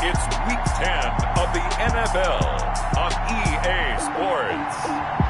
It's Week 10 of the NFL on EA Sports.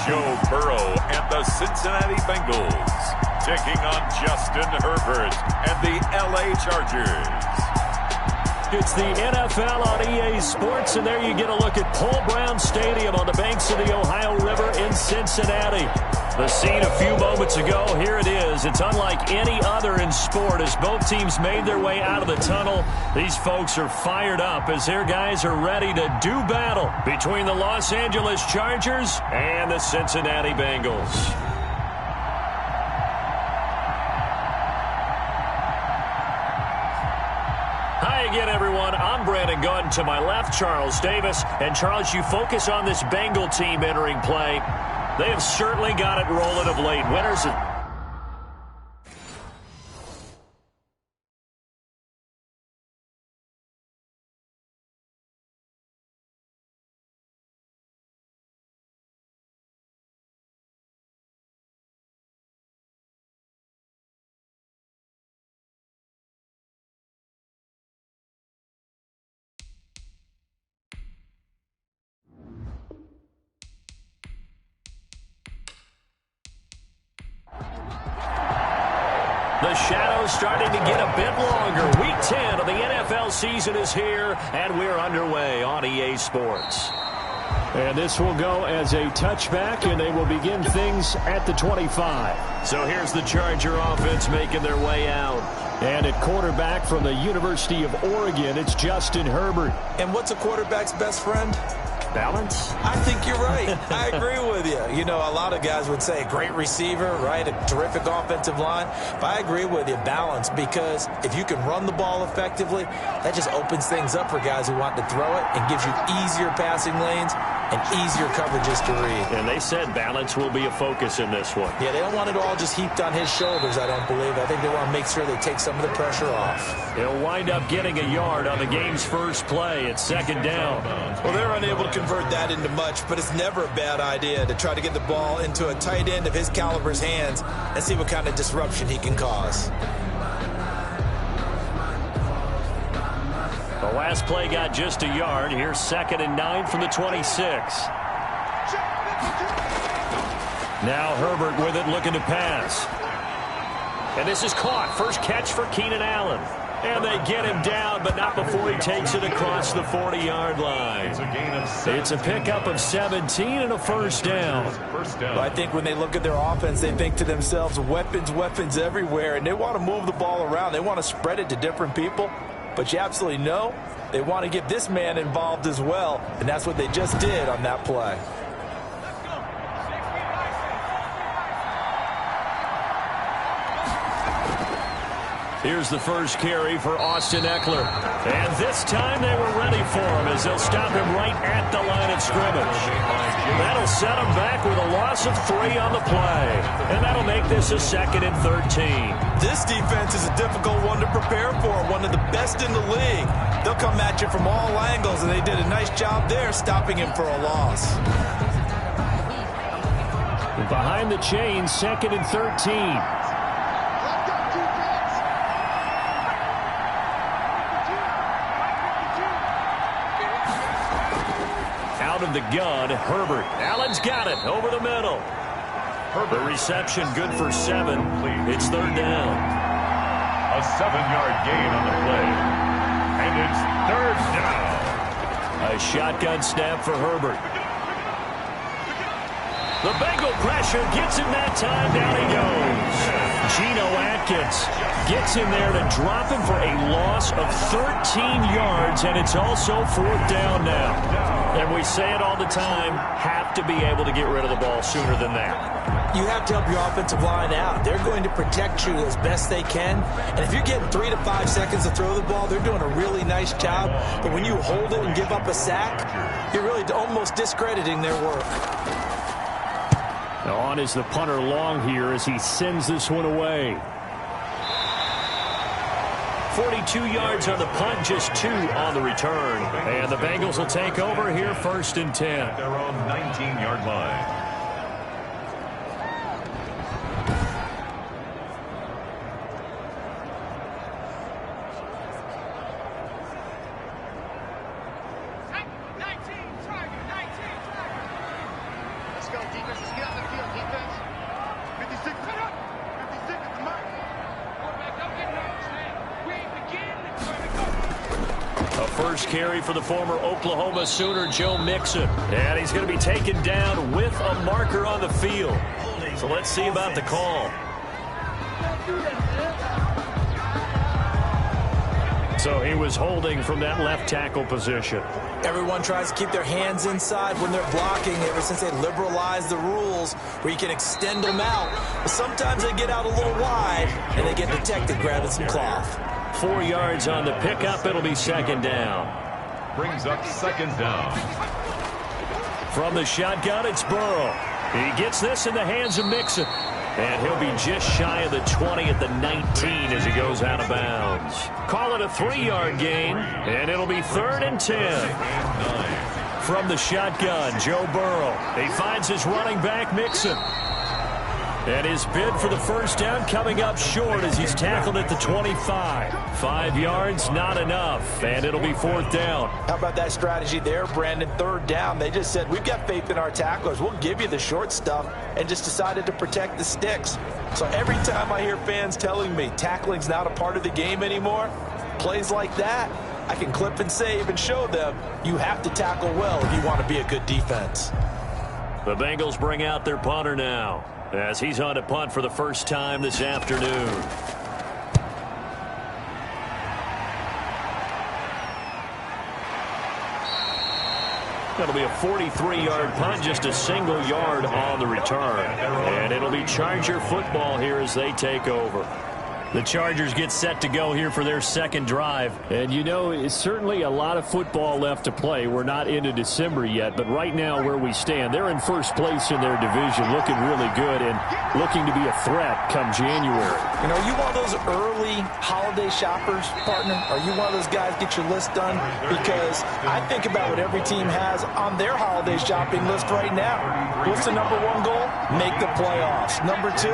Joe Burrow and the Cincinnati Bengals taking on Justin Herbert and the LA Chargers. It's the NFL on EA Sports, and there you get a look at Paul Brown Stadium on the banks of the Ohio River in Cincinnati. The scene a few moments ago, here it is. It's unlike any other in sport as both teams made their way out of the tunnel. These folks are fired up as their guys are ready to do battle between the Los Angeles Chargers and the Cincinnati Bengals. Hi again, everyone. I'm Brandon Gunn. To my left, Charles Davis. And, Charles, you focus on this Bengal team entering play. They have certainly got it rolling of late. Winners. The shadow's starting to get a bit longer. Week 10 of the NFL season is here, and we're underway on EA Sports. And this will go as a touchback, and they will begin things at the 25. So here's the Charger offense making their way out. And at quarterback from the University of Oregon, it's Justin Herbert. And what's a quarterback's best friend? Balance? I think you're right. I agree with you. You know, a lot of guys would say a great receiver, right? A terrific offensive line. But I agree with you, balance, because if you can run the ball effectively, that just opens things up for guys who want to throw it and gives you easier passing lanes and easier coverages to read. And they said balance will be a focus in this one. Yeah, they don't want it all just heaped on his shoulders, I don't believe. I think they want to make sure they take some of the pressure off. He'll wind up getting a yard on the game's first play. It's second down. Well, they're unable to convert that into much, but it's never a bad idea to try to get the ball into a tight end of his caliber's hands and see what kind of disruption he can cause. The last play got just a yard. Here's 2nd and 9 from the 26. Now Herbert with it, looking to pass. And this is caught. First catch for Keenan Allen. And they get him down, but not before he takes it across the 40-yard line. It's a pickup of 17 and a first down. Well, I think when they look at their offense, they think to themselves, weapons, weapons everywhere, and they want to move the ball around. They want to spread it to different people. But you absolutely know they want to get this man involved as well, and that's what they just did on that play. Here's the first carry for Austin Eckler. And this time they were ready for him as they'll stop him right at the line of scrimmage. That'll set him back with a loss of 3 on the play. And that'll make this a 2nd and 13. This defense is a difficult one to prepare for, one of the best in the league. They'll come at you from all angles, and they did a nice job there stopping him for a loss. Behind the chain, 2nd and 13. Of the gun, Herbert. Allen's got it over the middle. The reception good for 7. It's 3rd down. A 7-yard gain on the play. And it's 3rd down. A shotgun snap for Herbert. The Bengal pressure gets him that time. Down he goes. Geno Atkins gets in there to drop him for a loss of 13 yards, and it's also 4th down now. And we say it all the time, have to be able to get rid of the ball sooner than that. You have to help your offensive line out. They're going to protect you as best they can. And if you're getting 3 to 5 seconds to throw the ball, they're doing a really nice job. But when you hold it and give up a sack, you're really almost discrediting their work. On is the punter long here as he sends this one away. 42 yards on the punt, just 2 on the return. And the Bengals will take over here, 1st and 10. At their own 19-yard line. First carry for the former Oklahoma Sooner, Joe Mixon. And he's going to be taken down with a marker on the field. So let's see about the call. So he was holding from that left tackle position. Everyone tries to keep their hands inside when they're blocking ever since they liberalized the rules where you can extend them out. But sometimes they get out a little wide and they get detected grabbing some cloth. 4 yards on the pickup. It'll be 2nd down. Brings up 2nd down. From the shotgun, it's Burrow. He gets this in the hands of Mixon. And he'll be just shy of the 20 at the 19 as he goes out of bounds. Call it a 3-yard gain, and it'll be 3rd and 10. From the shotgun, Joe Burrow. He finds his running back, Mixon. And his bid for the first down coming up short as he's tackled at the 25. 5 yards, not enough, and it'll be 4th down. How about that strategy there, Brandon? 3rd down. They just said, we've got faith in our tacklers. We'll give you the short stuff, and just decided to protect the sticks. So every time I hear fans telling me tackling's not a part of the game anymore, plays like that, I can clip and save and show them you have to tackle well if you want to be a good defense. The Bengals bring out their punter now, as he's on to punt for the first time this afternoon. That'll be a 43-yard punt, just a single yard on the return. And it'll be Charger football here as they take over. The Chargers get set to go here for their second drive. And, you know, it's certainly a lot of football left to play. We're not into December yet, but right now where we stand, they're in first place in their division, looking really good and looking to be a threat come January. You know, are you one of those early holiday shoppers, partner? Are you one of those guys get your list done? Because I think about what every team has on their holiday shopping list right now. What's the number 1 goal? Make the playoffs. Number 2,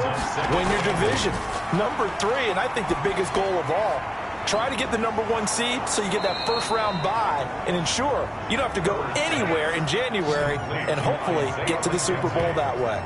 win your division. Number 3, and I think the biggest goal of all, try to get the number 1 seed so you get that first-round bye and ensure you don't have to go anywhere in January and hopefully get to the Super Bowl that way.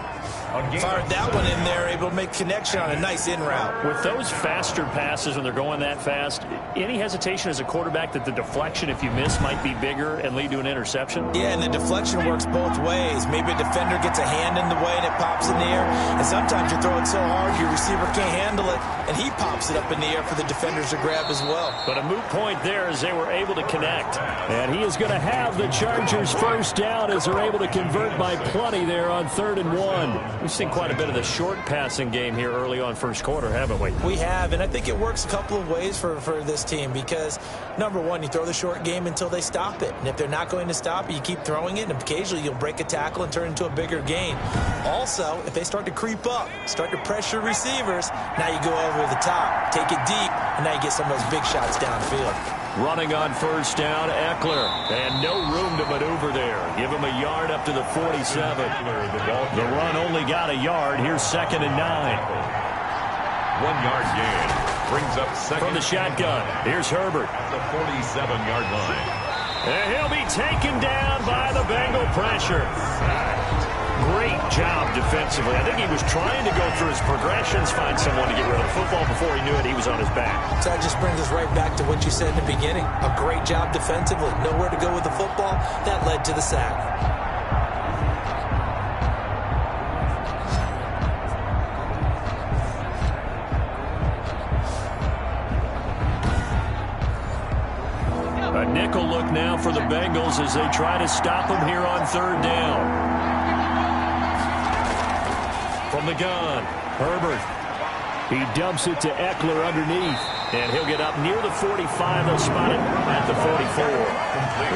Fired that one in there, able to make connection on a nice in route. With those faster passes when they're going that fast, any hesitation as a quarterback that the deflection, if you miss, might be bigger and lead to an interception? Yeah, and the deflection works both ways. Maybe a defender gets a hand in the way and it pops in the air. And sometimes you're throwing so hard your receiver can't handle it, and he pops it up in the air for the defenders to grab as well. But a moot point there as they were able to connect. And he is going to have the Chargers first down as they're able to convert by plenty there on 3rd and 1. We've seen quite a bit of the short passing game here early on first quarter, haven't we? We have, and I think it works a couple of ways for this team because, number 1, you throw the short game until they stop it. And if they're not going to stop it, you keep throwing it, and occasionally you'll break a tackle and turn it into a bigger gain. Also, if they start to creep up, start to pressure receivers, now you go over the top, take it deep, and now you get some of those big shots downfield. Running on first down, Eckler. And no room to maneuver there. Give him a yard up to the 47. The run only got a yard. Here's 2nd and 9. 1-yard gain. Brings up 2nd. From the shotgun, here's Herbert. At the 47-yard line. And he'll be taken down by the Bengal pressure. Great job defensively. I think he was trying to go through his progressions, find someone to get rid of the football. Before he knew it, he was on his back. So that just brings us right back to what you said in the beginning. A great job defensively. Nowhere to go with the football. That led to the sack. A nickel look now for the Bengals as they try to stop him here on 3rd down. From the gun, Herbert. He dumps it to Eckler underneath. And he'll get up near the 45. They'll spot it at the 44.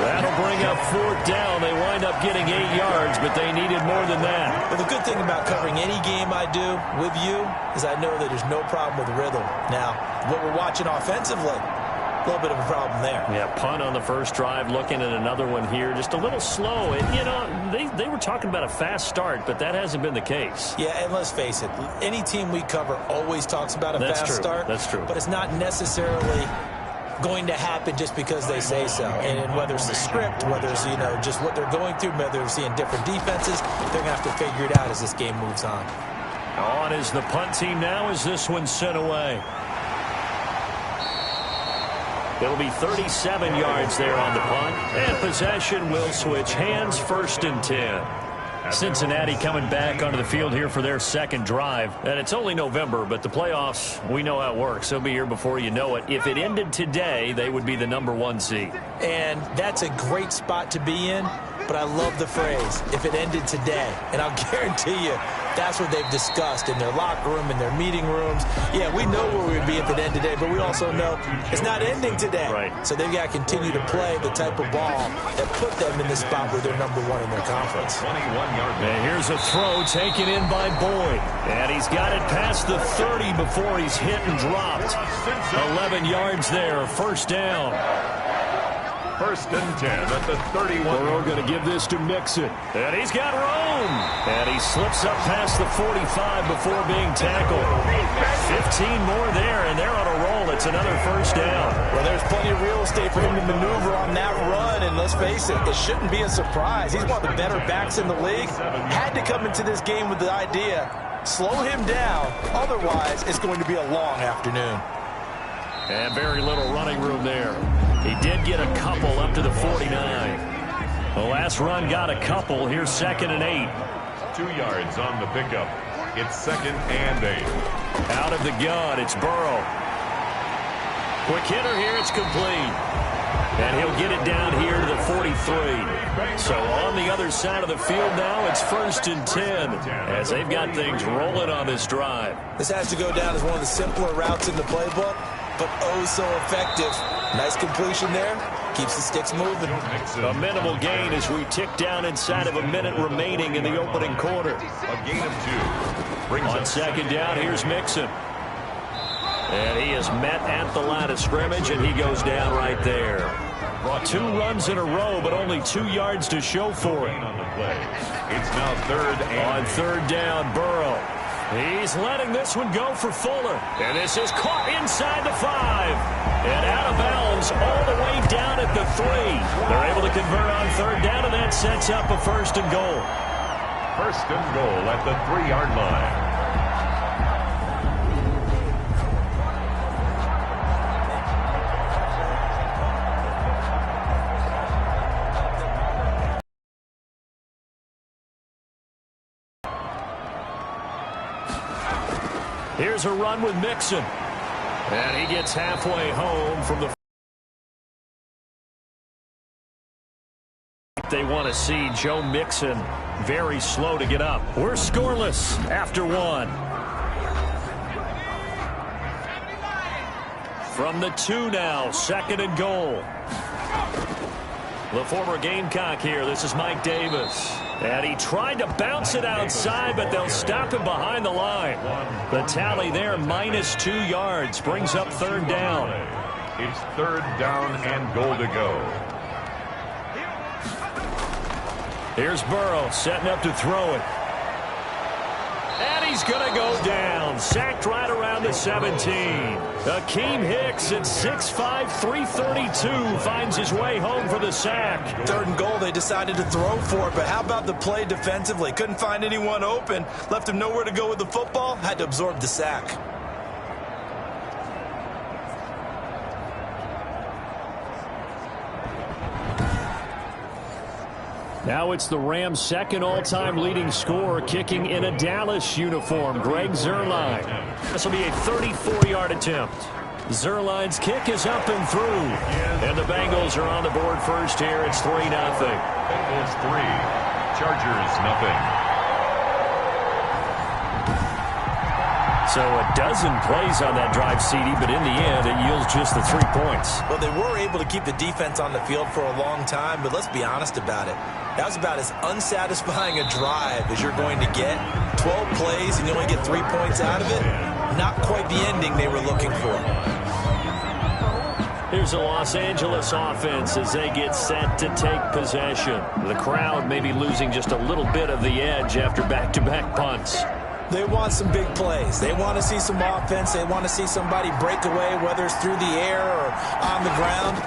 That'll bring up 4th down. They wind up getting 8 yards, but they needed more than that. Well, the good thing about covering any game I do with you is I know that there's no problem with rhythm. Now, what we're watching offensively, a little bit of a problem there. Yeah, punt on the first drive, looking at another one here. Just a little slow. And, you know, they were talking about a fast start, but that hasn't been the case. Yeah, and let's face it, any team we cover always talks about a fast start. That's true. But it's not necessarily going to happen just because they say so. And whether it's the script, whether it's, you know, just what they're going through, whether they're seeing different defenses, they're going to have to figure it out as this game moves on. On is the punt team now as this one's sent away. It'll be 37 yards there on the punt. And possession will switch hands, 1st and 10. Cincinnati coming back onto the field here for their second drive. And it's only November, but the playoffs, we know how it works. They'll be here before you know it. If it ended today, they would be the #1 seed. And that's a great spot to be in, but I love the phrase, if it ended today. And I'll guarantee you, that's what they've discussed in their locker room, in their meeting rooms. Yeah, we know where we would be if it ended today, but we also know it's not ending today. Right. So they've got to continue to play the type of ball that put them in the spot where they're #1 in their conference. And here's a throw taken in by Boyd. And he's got it past the 30 before he's hit and dropped. 11 yards there, 1st down. 1st and 10 at the 31. Burrow going to give this to Mixon. And he's got room. And he slips up past the 45 before being tackled. 15 more there, and they're on a roll. It's another 1st down. Well, there's plenty of real estate for him to maneuver on that run, and let's face it, it shouldn't be a surprise. He's one of the better backs in the league. Had to come into this game with the idea, slow him down, otherwise it's going to be a long afternoon. And very little running room there. He did get a couple up to the 49. The last run got a couple. Here's 2nd and 8. 2 yards on the pickup. It's 2nd and 8. Out of the gun, it's Burrow. Quick hitter here, it's complete. And he'll get it down here to the 43. So on the other side of the field now, it's 1st and 10 as they've got things rolling on this drive. This has to go down as one of the simpler routes in the playbook, but oh so effective. Nice completion there. Keeps the sticks moving. A minimal gain as we tick down inside of a minute remaining in the opening quarter. A gain of 2. Brings on 2nd down, here's Mixon. And he is met at the line of scrimmage, and he goes down right there. 2 runs in a row, but only 2 yards to show for it. It's now 3rd and on 3rd down, Burrow. He's letting this one go for Fuller. And this is caught inside the 5. And out of bounds all the way down at the 3. They're able to convert on 3rd down, and that sets up a 1st and goal. 1st and goal at the 3-yard line. Here's a run with Mixon. And he gets halfway home from the... They want to see Joe Mixon very slow to get up. We're scoreless after 1. From the 2 now, 2nd and goal. The former Gamecock here. This is Mike Davis. And he tried to bounce it outside, but they'll stop him behind the line. The tally there, -2 yards, brings up 3rd down. It's 3rd down and goal to go. Here's Burrow setting up to throw it. And he's going to go down. Sacked right around the 17. Akeem Hicks at 6'5", 332 finds his way home for the sack. 3rd and goal, they decided to throw for it, but how about the play defensively? Couldn't find anyone open. Left him nowhere to go with the football. Had to absorb the sack. Now it's the Rams' 2nd all-time leading scorer kicking in a Dallas uniform, Greg Zuerlein. This will be a 34-yard attempt. Zuerlein's kick is up and through. And the Bengals are on the board first here. It's 3-0. Bengals 3, Chargers 0. So a dozen plays on that drive, CD, but in the end, it yields just the 3 points. Well, they were able to keep the defense on the field for a long time, but let's be honest about it. That was about as unsatisfying a drive as you're going to get. 12 plays and you only get 3 points out of it. Not quite the ending they were looking for. Here's a Los Angeles offense as they get set to take possession. The crowd may be losing just a little bit of the edge after back-to-back punts. They want some big plays. They want to see some offense. They want to see somebody break away, whether it's through the air or on the ground.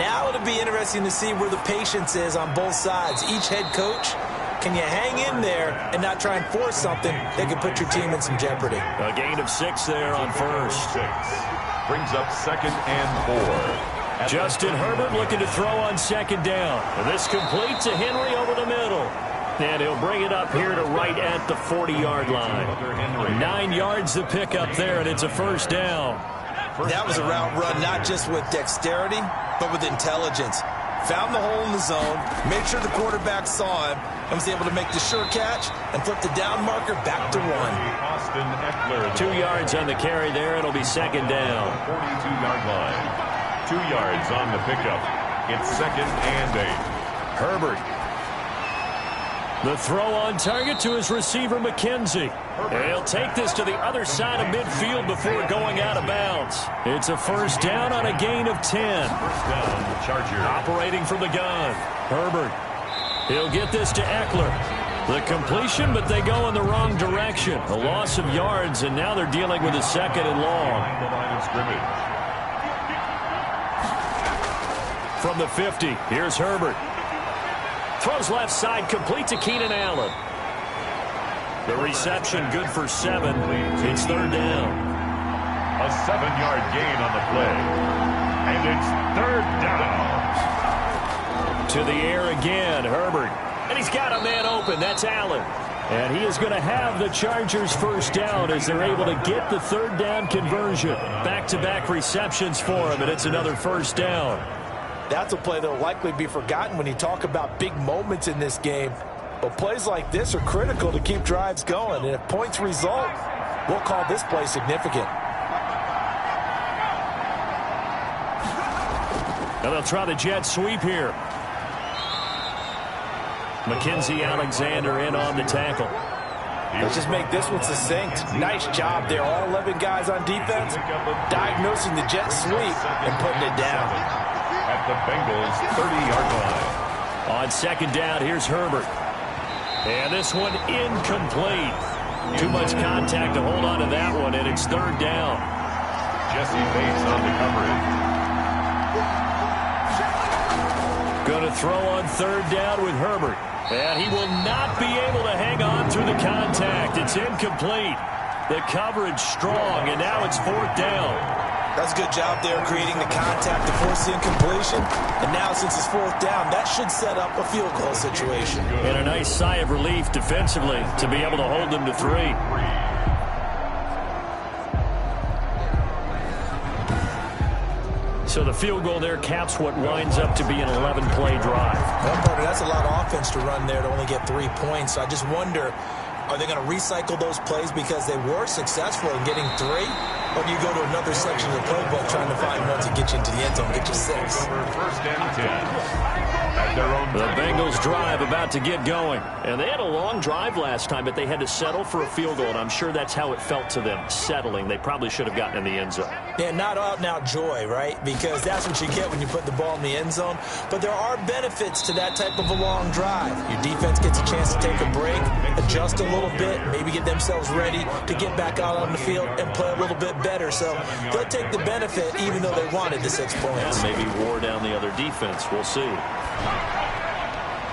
Now it'll be interesting to see where the patience is on both sides. Each head coach, can you hang in there and not try and force something that could put your team in some jeopardy? A gain of 6 there on first. Brings up 2nd and 4. Justin Herbert looking to throw on 2nd down. And this complete to Henry over the middle. And he'll bring it up here to right at the 40-yard line. 9 yards to pick up there, and it's a first down. That was a route run not just with dexterity, but with intelligence. Found the hole in the zone, made sure the quarterback saw him, and was able to make the sure catch and flip the down marker back to 1. 2 yards on the carry there. It'll be 2nd down. 42-yard line. 2 yards on the pickup. It's 2nd and 8. Herbert. The throw on target to his receiver, McKenzie. And he'll take this to the other side of midfield before going out of bounds. It's a first down on a gain of 10. First down, Charger. Operating from the gun. Herbert. He'll get this to Eckler. The completion, but they go in the wrong direction. A loss of yards, and now they're dealing with a 2nd and long. The line of scrimmage. From the 50, here's Herbert. Throws left side, complete to Keenan Allen. The reception good for 7. It's 3rd down. A 7-yard gain on the play. And it's 3rd down. To the air again, Herbert. And he's got a man open. That's Allen. And he is going to have the Chargers first down as they're able to get the 3rd down conversion. Back-to-back receptions for him, and it's another first down. That's a play that will likely be forgotten when you talk about big moments in this game. But plays like this are critical to keep drives going. And if points result, we'll call this play significant. And they'll try the jet sweep here. Mackenzie Alexander in on the tackle. Let's just make this one succinct. Nice job there. All 11 guys on defense diagnosing the jet sweep and putting it down. At the Bengals' 30-yard line. On 2nd down, here's Herbert. And this one incomplete. Too much contact to hold on to that one, and it's 3rd down. Jesse Bates on the coverage. Going to throw on 3rd down with Herbert. And he will not be able to hang on through the contact. It's incomplete. The coverage strong, and now it's 4th down. That's a good job there creating the contact to force the incompletion. And now since it's 4th down, that should set up a field goal situation. And a nice sigh of relief defensively to be able to hold them to 3. So the field goal there caps what winds up to be an 11-play drive. Well, partner, that's a lot of offense to run there to only get 3 points. So I just wonder, are they going to recycle those plays because they were successful in getting 3? Or do you go to another section of the playbook trying to find one to get you into the end zone, get you 6? First and 10. At their own The Bengals drive about to get going. And they had a long drive last time, but they had to settle for a field goal, and I'm sure that's how it felt to them, settling. They probably should have gotten in the end zone. Yeah, not out-and-out joy, right? Because that's what you get when you put the ball in the end zone. But there are benefits to that type of a long drive. Your defense gets a chance to take a break, adjust a little bit, maybe get themselves ready to get back out on the field and play a little bit better. So they'll take the benefit even though they wanted the 6 points. And maybe wore down the other defense. We'll see.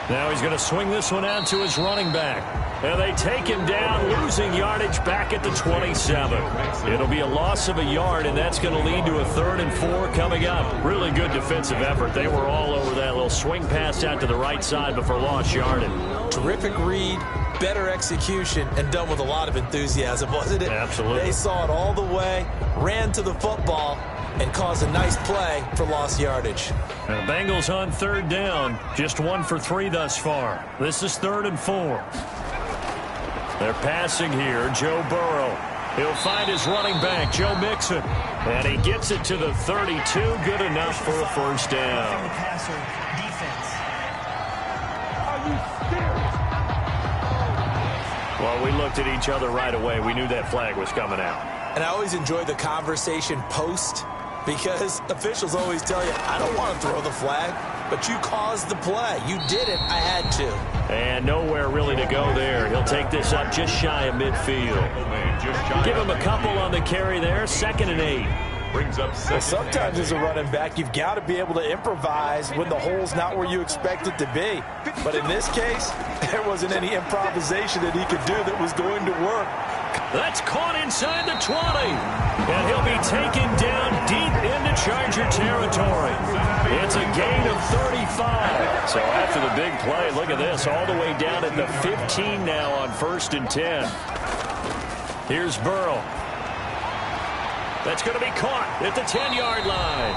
Now he's going to swing this one out to his running back. And they take him down, losing yardage back at the 27. It'll be a loss of a yard, and that's going to lead to a 3rd and 4 coming up. Really good defensive effort. They were all over that little swing pass out to the right side before lost yardage. Terrific read, better execution, and done with a lot of enthusiasm, wasn't it? Absolutely. They saw it all the way, ran to the football, and caused a nice play for lost yardage. And the Bengals on 3rd down, just 1 for 3 thus far. This is 3rd and 4. They're passing here. Joe Burrow. He'll find his running back, Joe Mixon. And he gets it to the 32. Good enough for a first down. Well, we looked at each other right away. We knew that flag was coming out. And I always enjoy the conversation post, because officials always tell you, I don't want to throw the flag, but you caused the play. You did it. I had to. And nowhere really to go there. He'll take this up just shy of midfield. Give him a couple on the carry there. 2nd and 8. Brings up well, sometimes as a running back, you've got to be able to improvise when the hole's not where you expect it to be. But in this case, there wasn't any improvisation that he could do that was going to work. That's caught inside the 20. And he'll be taken down deep into Charger territory. It's a gain of 35. So after the big play, look at this, all the way down at the 15 now on 1st and 10. Here's Burrow. That's going to be caught at the 10-yard line.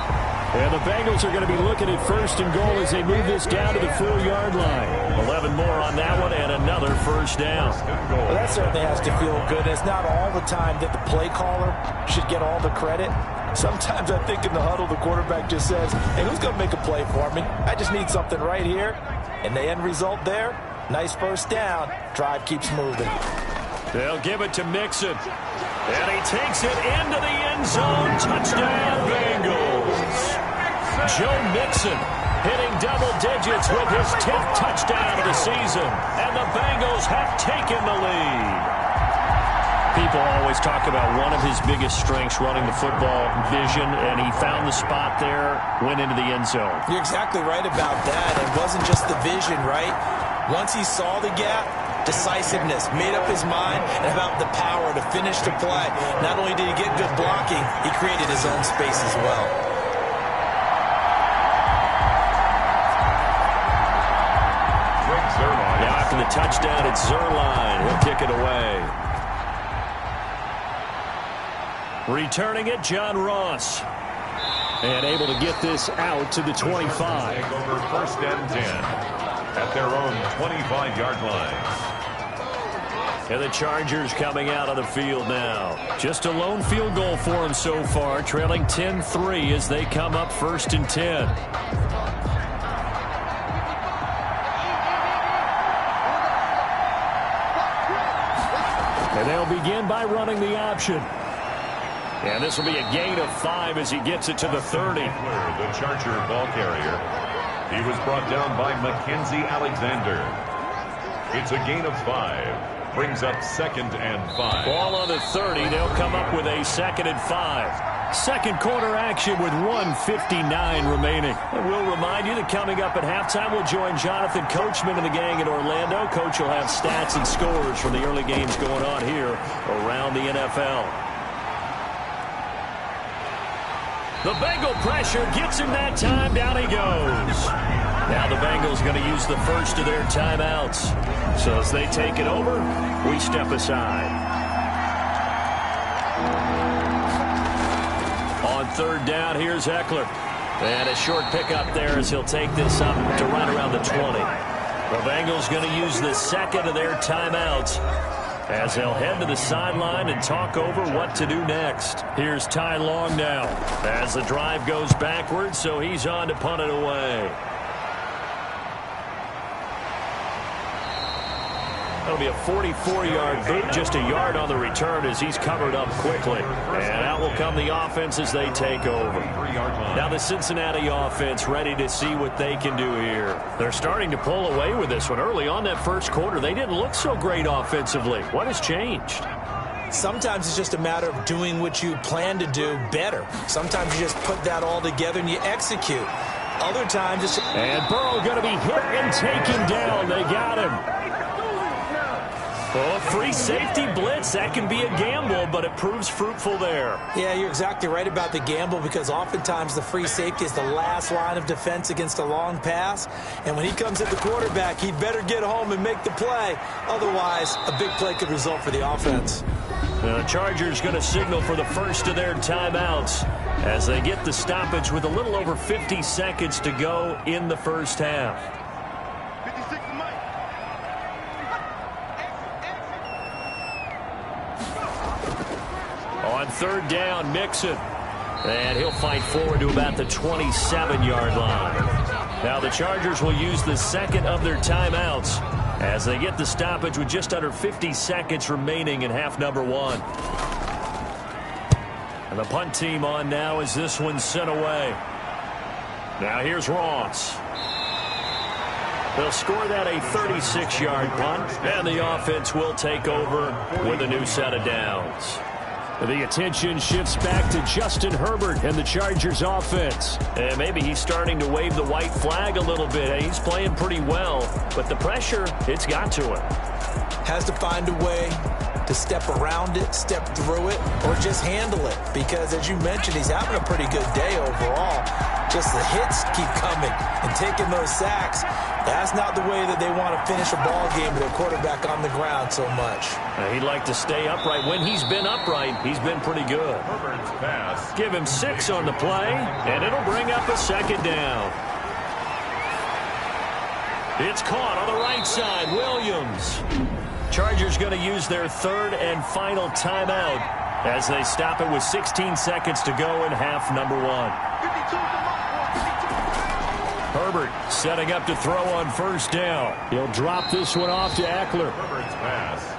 And the Bengals are going to be looking at 1st and goal as they move this down to the 4-yard line. 11 more on that one and another first down. Well, that certainly has to feel good. It's not all the time that the play caller should get all the credit. Sometimes I think in the huddle, the quarterback just says, hey, who's going to make a play for me? I just need something right here. And the end result there, nice first down. Drive keeps moving. They'll give it to Mixon. And he takes it into the end zone. Touchdown, Bengals. Joe Mixon hitting double digits with his 10th touchdown of the season. And the Bengals have taken the lead. People always talk about one of his biggest strengths running the football, vision, and he found the spot there, went into the end zone. You're exactly right about that. It wasn't just the vision, right? Once he saw the gap, decisiveness, made up his mind, and about the power to finish the play. Not only did he get good blocking, he created his own space as well. Now after the touchdown, it's Zerline. He'll kick it away. Returning it, John Ross. And able to get this out to the 25. Over 1st and 10 at their own 25-yard line. And the Chargers coming out of the field now. Just a lone field goal for them so far, trailing 10-3 as they come up 1st and 10. And they'll begin by running the option. And this will be a gain of 5 as he gets it to the 30. The Charger ball carrier. He was brought down by Mackenzie Alexander. It's a gain of 5. Brings up 2nd and 5. Ball on the 30. They'll come up with a 2nd and 5. Second quarter action with 1:59 remaining. And we'll remind you that coming up at halftime, we'll join Jonathan Coachman and the gang in Orlando. Coach will have stats and scores from the early games going on here around the NFL. The Bengal pressure gets him that time. Down he goes. Now the Bengals going to use the first of their timeouts. So as they take it over, we step aside. On 3rd down, here's Eckler. And a short pickup there as he'll take this up to right around the 20. The Bengals going to use the 2nd of their timeouts as they'll head to the sideline and talk over what to do next. Here's Ty Long now as the drive goes backwards, so he's on to punt it away. That'll be a 44-yard boot, just a yard on the return as he's covered up quickly. And out will come the offense as they take over. Now the Cincinnati offense ready to see what they can do here. They're starting to pull away with this one. Early on that first quarter, they didn't look so great offensively. What has changed? Sometimes it's just a matter of doing what you plan to do better. Sometimes you just put that all together and you execute. Other times it's... And Burrow going to be hit and taken down. They got him. Oh, free safety blitz, that can be a gamble, but it proves fruitful there. Yeah, you're exactly right about the gamble because oftentimes the free safety is the last line of defense against a long pass. And when he comes at the quarterback, he'd better get home and make the play. Otherwise, a big play could result for the offense. The Chargers going to signal for the first of their timeouts as they get the stoppage with a little over 50 seconds to go in the first half. On third down, Mixon. And he'll fight forward to about the 27-yard line. Now the Chargers will use the second of their timeouts as they get the stoppage with just under 50 seconds remaining in half number 1. And the punt team on now as this one's sent away. Now here's Ross. They'll score that a 36-yard punt, and the offense will take over with a new set of downs. The attention shifts back to Justin Herbert and the Chargers offense. And maybe he's starting to wave the white flag a little bit. He's playing pretty well, but the pressure, it's got to him. Has to find a way to step around it, step through it, or just handle it. Because, as you mentioned, he's having a pretty good day overall. Just the hits keep coming and taking those sacks. That's not the way that they want to finish a ball game with their quarterback on the ground so much. He'd like to stay upright. When he's been upright, he's been pretty good. Give him 6 on the play, and it'll bring up a second down. It's caught on the right side. Williams. Chargers going to use their third and final timeout as they stop it with 16 seconds to go in half number 1. Herbert setting up to throw on first down. He'll drop this one off to Eckler.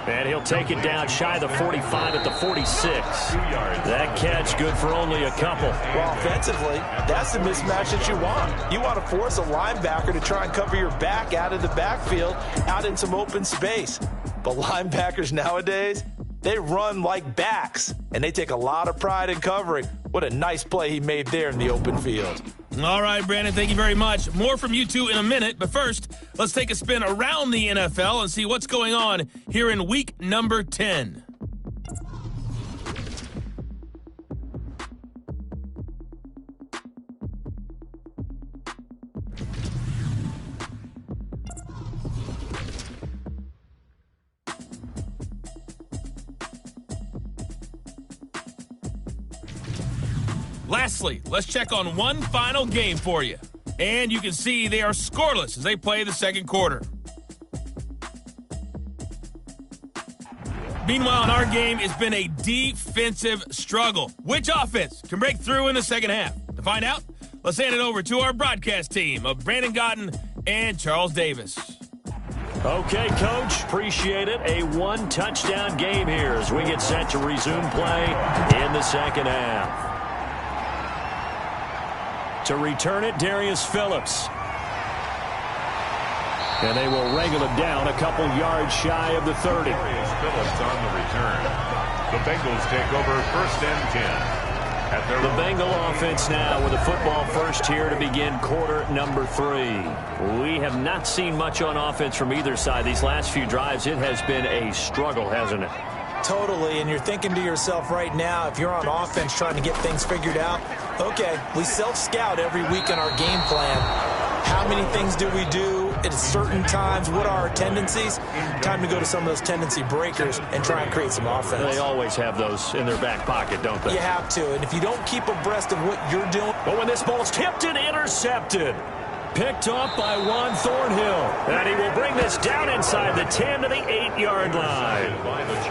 And he'll take it down shy of the 45 at the 46. That catch good for only a couple. Well, offensively, that's the mismatch that you want. You want to force a linebacker to try and cover your back out of the backfield, out in some open space. But linebackers nowadays, they run like backs, and they take a lot of pride in covering. What a nice play he made there in the open field. All right, Brandon, thank you very much. More from you two in a minute, but first, let's take a spin around the NFL and see what's going on here in week number 10. Lastly, let's check on one final game for you. And you can see they are scoreless as they play the second quarter. Meanwhile, in our game, it's been a defensive struggle. Which offense can break through in the second half? To find out, let's hand it over to our broadcast team of Brandon Gotten and Charles Davis. Okay, Coach, appreciate it. A one-touchdown game here as we get set to resume play in the second half. To return it, Darius Phillips. And they will wrangle him down a couple yards shy of the 30. Darius Phillips on the return. The Bengals take over first and 10. The Bengal offense now with a football first here to begin quarter number 3. We have not seen much on offense from either side. These last few drives, it has been a struggle, hasn't it? Totally, and you're thinking to yourself right now, if you're on offense trying to get things figured out, okay, we self-scout every week in our game plan. How many things do we do at certain times? What are our tendencies? Time to go to some of those tendency breakers and try and create some offense. They always have those in their back pocket, don't they? You have to, and if you don't keep abreast of what you're doing. But when this ball's tipped and intercepted. Picked off by Juan Thornhill. And he will bring this down inside the 10 to the 8-yard line.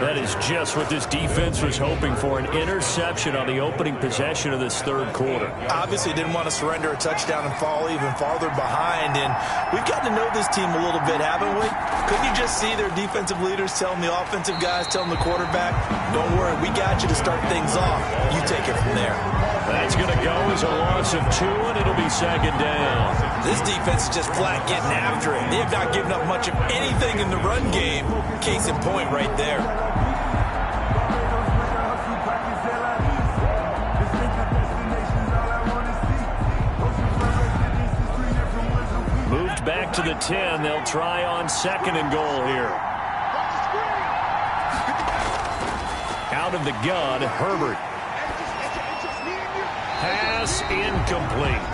That is just what this defense was hoping for, an interception on the opening possession of this third quarter. Obviously didn't want to surrender a touchdown and fall even farther behind. And we've gotten to know this team a little bit, haven't we? Couldn't you just see their defensive leaders telling the offensive guys, telling the quarterback, don't worry, we got you to start things off. You take it from there. That's going to go as a loss of 2, and it'll be second down. This defense is just flat getting after it. They have not given up much of anything in the run game. Case in point right there. Moved back to the 10. They'll try on second and goal here. Out of the gun, Herbert. Pass incomplete.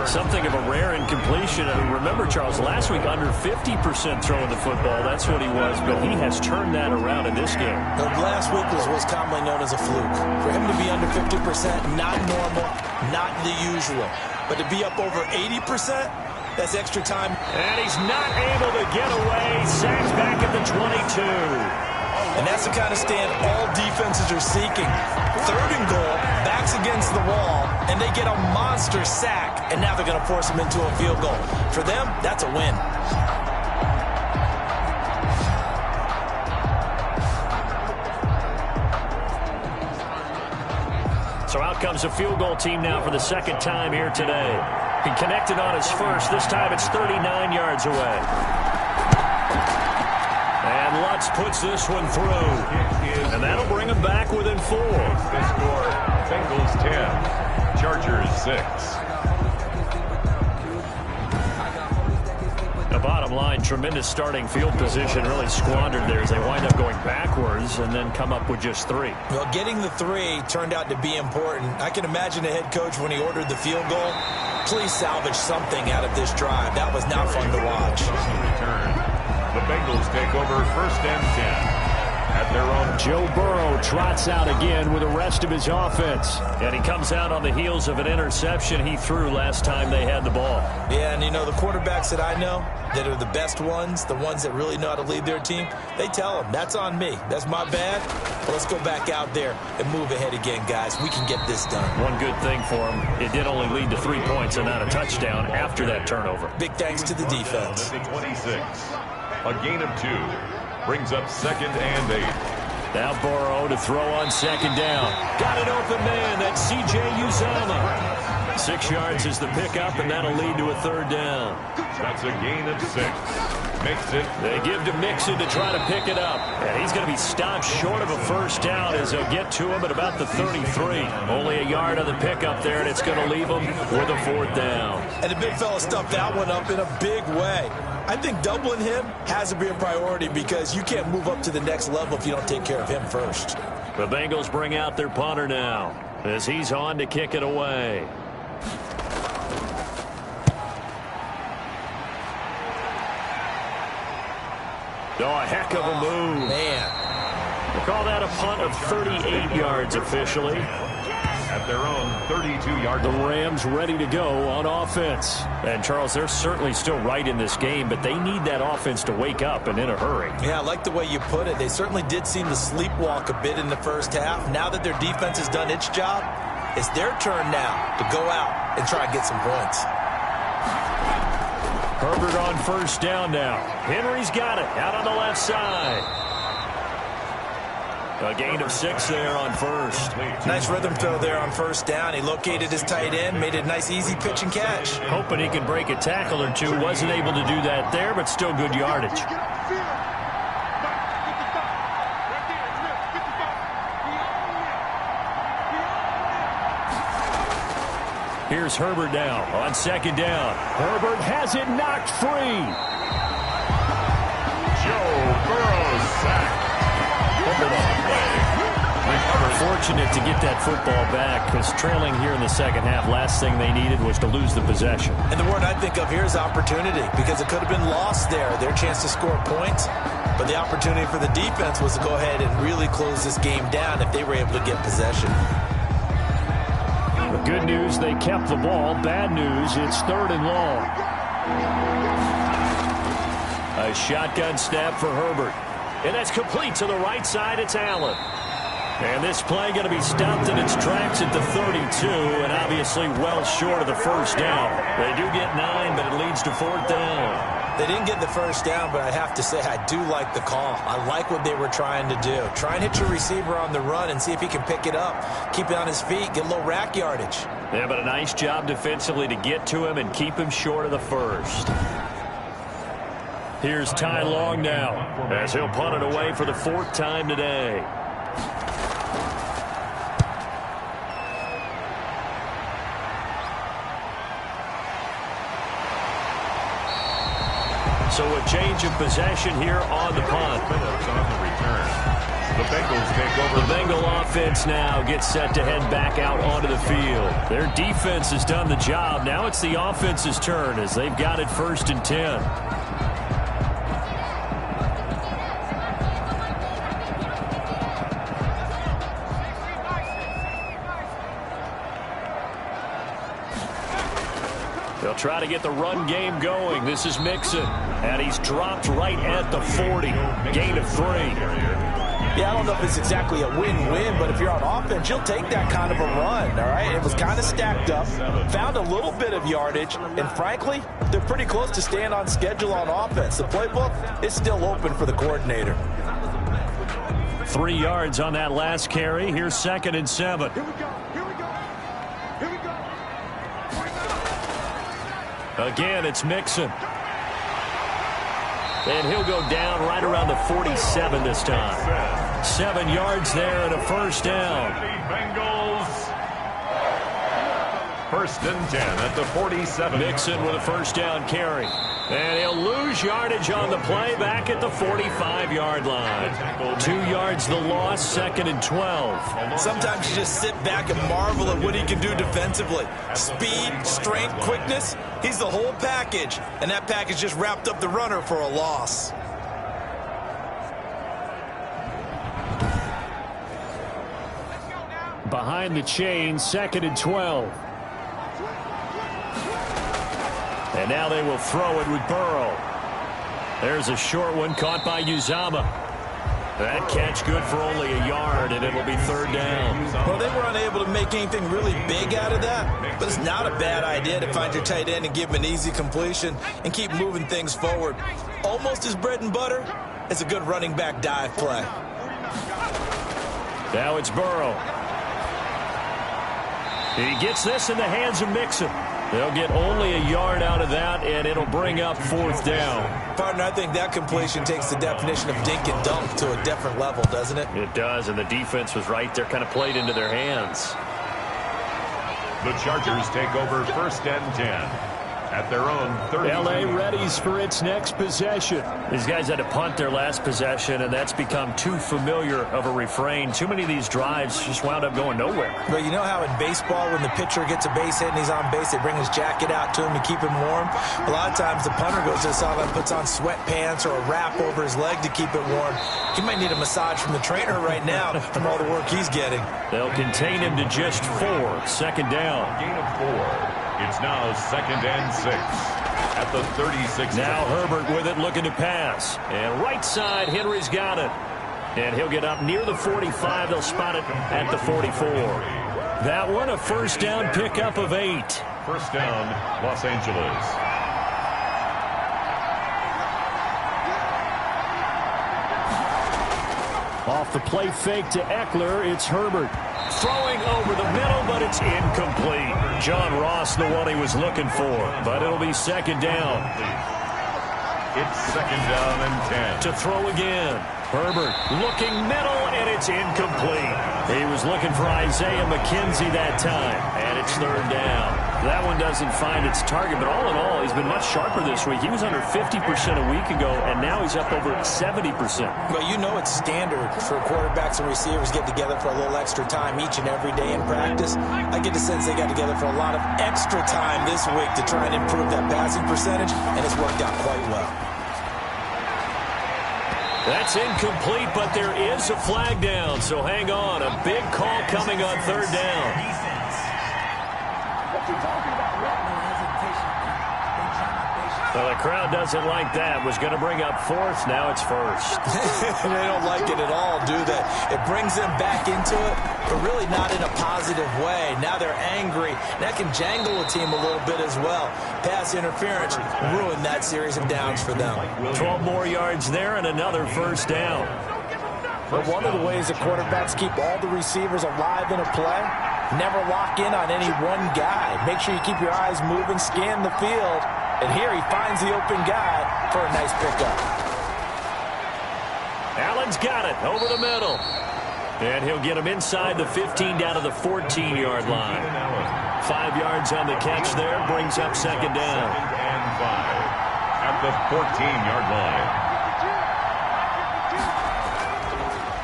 Something of a rare incompletion. Remember, Charles, last week under 50% throwing the football. That's what he was, but he has turned that around in this game. Last week was commonly known as a fluke. For him to be under 50%, not normal, not the usual. But to be up over 80%, that's extra time. And he's not able to get away. Sacked back at the 22. And that's the kind of stand all defenses are are seeking. 3rd and goal, backs against the wall, and they get a monster sack, and now they're going to force them into a field goal. For them, that's a win. So out comes a field goal team now for the 2nd time here today. He connected on his first. This time it's 39 yards away. And Lutz puts this one through. And that'll bring him back within 4. The score, Bengals 10, Chargers 6. The bottom line, tremendous starting field position, really squandered there as they wind up going backwards and then come up with just 3. Well, getting the 3 turned out to be important. I can imagine the head coach when he ordered the field goal. Please salvage something out of this drive. That was not fun to watch. The Bengals take over 1st and 10. At their own. Joe Burrow trots out again with the rest of his offense. And he comes out on the heels of an interception he threw last time they had the ball. Yeah, and you know, the quarterbacks that I know that are the best ones, the ones that really know how to lead their team, they tell them, that's on me. That's my bad. But let's go back out there and move ahead again, guys. We can get this done. One good thing for him, it did only lead to 3 points and not a touchdown after that turnover. Big thanks to the defense. At the 26. A gain of 2. Brings up 2nd and 8. Now Burrow to throw on 2nd down. Got an open man. That's C.J. Uzomah. 6 yards is the pickup, and that'll lead to a 3rd down. That's a gain of 6. Mixon. They give to Mixon to try to pick it up. And he's going to be stopped short of a 1st down as they'll get to him at about the 33. Only a yard on the pickup there, and it's going to leave him with a 4th down. And the big fella stuffed that one up in a big way. I think doubling him has to be a priority because you can't move up to the next level if you don't take care of him first. The Bengals bring out their punter now as he's on to kick it away. Oh, a heck of a move. Man. We'll call that a punt of 38 yards officially. At their own 32-yard line. The Rams ready to go on offense. And, Charles, they're certainly still right in this game, but they need that offense to wake up and in a hurry. Yeah, I like the way you put it. They certainly did seem to sleepwalk a bit in the 1st half. Now that their defense has done its job, it's their turn now to go out and try and get some points. Herbert on 1st down now. Henry's got it out on the left side. A gain of 6 there on 1st. Nice rhythm throw there on 1st down. He located his tight end, made a nice easy pitch and catch. Hoping he can break a tackle or two. Wasn't able to do that there, but still good yardage. Here's Herbert now on 2nd down. Herbert has it knocked free. Joe Burrow sacked. Fortunate to get that football back because trailing here in the 2nd half, last thing they needed was to lose the possession. And the word I think of here is opportunity because it could have been lost there, their chance to score points. But the opportunity for the defense was to go ahead and really close this game down if they were able to get possession. The good news, they kept the ball. Bad news, it's 3rd and long. A shotgun snap for Herbert. And that's complete to the right side. It's Allen. And this play going to be stopped in its tracks at the 32, and obviously well short of the 1st down. They do get 9, but it leads to 4th down. They didn't get the 1st down, but I have to say I do like the call. I like what they were trying to do. Try and hit your receiver on the run and see if he can pick it up. Keep it on his feet, get a little rack yardage. Yeah, but a nice job defensively to get to him and keep him short of the 1st. Here's Ty Long now as he'll punt it away for the 4th time today. So a change of possession here on the punt. On the return. The Bengals take over. The Bengal offense now gets set to head back out onto the field. Their defense has done the job. Now it's the offense's turn as they've got it 1st and 10. They'll try to get the run game going. This is Mixon. And he's dropped right at the 40. Gain of 3. Yeah, I don't know if it's exactly a win-win, but if you're on offense, you'll take that kind of a run, all right? It was kind of stacked up, found a little bit of yardage, and frankly, they're pretty close to staying on schedule on offense. The playbook is still open for the coordinator. 3 yards on that last carry. Here's 2nd and 7. Here we go. Again, it's Mixon. And he'll go down right around the 47 this time. 7 yards there and a first down. Bengals. 1st and 10 at the 47. Mixon with a first down carry. And he'll lose yardage on the play back at the 45-yard line. 2 yards the loss, 2nd and 12. Sometimes you just sit back and marvel at what he can do defensively. Speed, strength, quickness, he's the whole package. And that package just wrapped up the runner for a loss. Behind the chain, 2nd and 12. And now they will throw it with Burrow. There's a short one caught by Uzama. That catch good for only a yard, and it'll be 3rd down. Well, they were unable to make anything really big out of that, but it's not a bad idea to find your tight end and give him an easy completion and keep moving things forward. Almost as bread and butter as a good running back dive play. Now it's Burrow. He gets this in the hands of Mixon. They'll get only a yard out of that, and it'll bring up 4th down. Partner, I think that completion takes the definition of dink and dunk to a different level, doesn't it? It does, and the defense was right there, kind of played into their hands. The Chargers take over 1st and 10 at their own 30. L.A. readies for its next possession. These guys had to punt their last possession, and that's become too familiar of a refrain. Too many of these drives just wound up going nowhere. But you know how in baseball, when the pitcher gets a base hit and he's on base, they bring his jacket out to him to keep him warm? A lot of times the punter goes to the sideline, puts on sweatpants or a wrap over his leg to keep it warm. He might need a massage from the trainer right now from all the work he's getting. They'll contain him to just 4. 2nd down. Gain of 4. It's now 2nd and 6 at the 36. Now Herbert with it, looking to pass. And right side, Henry's got it. And he'll get up near the 45. They'll spot it at the 44. That one, a first down pickup of 8. First down, Los Angeles. Off the play fake to Eckler, it's Herbert. Throwing over the middle, but it's incomplete. John Ross, the one he was looking for, but it'll be 2nd down. It's 2nd down and 10. To throw again. Herbert looking middle, and it's incomplete. He was looking for Isaiah McKenzie that time, and it's 3rd down. That one doesn't find its target, but all in all, he's been much sharper this week. He was under 50% a week ago, and now he's up over 70%. But you know it's standard for quarterbacks and receivers get together for a little extra time each and every day in practice. I get the sense they got together for a lot of extra time this week to try and improve that passing percentage, and it's worked out quite well. That's incomplete, but there is a flag down, so hang on. A big call coming on 3rd down. Well, the crowd doesn't like that. Was going to bring up 4th. Now it's 1st. They don't like it at all, do they? It brings them back into it, but really not in a positive way. Now they're angry. That can jangle a team a little bit as well. Pass interference ruined that series of downs for them. 12 more yards there and another first down. But one of the ways the quarterbacks keep all the receivers alive in a play, never lock in on any one guy. Make sure you keep your eyes moving, scan the field. And here he finds the open guy for a nice pickup. Allen's got it over the middle. And he'll get him inside the 15 down to the 14-yard line. 5 yards on the catch there, brings up 2nd down. 2nd and 5 at the 14-yard line.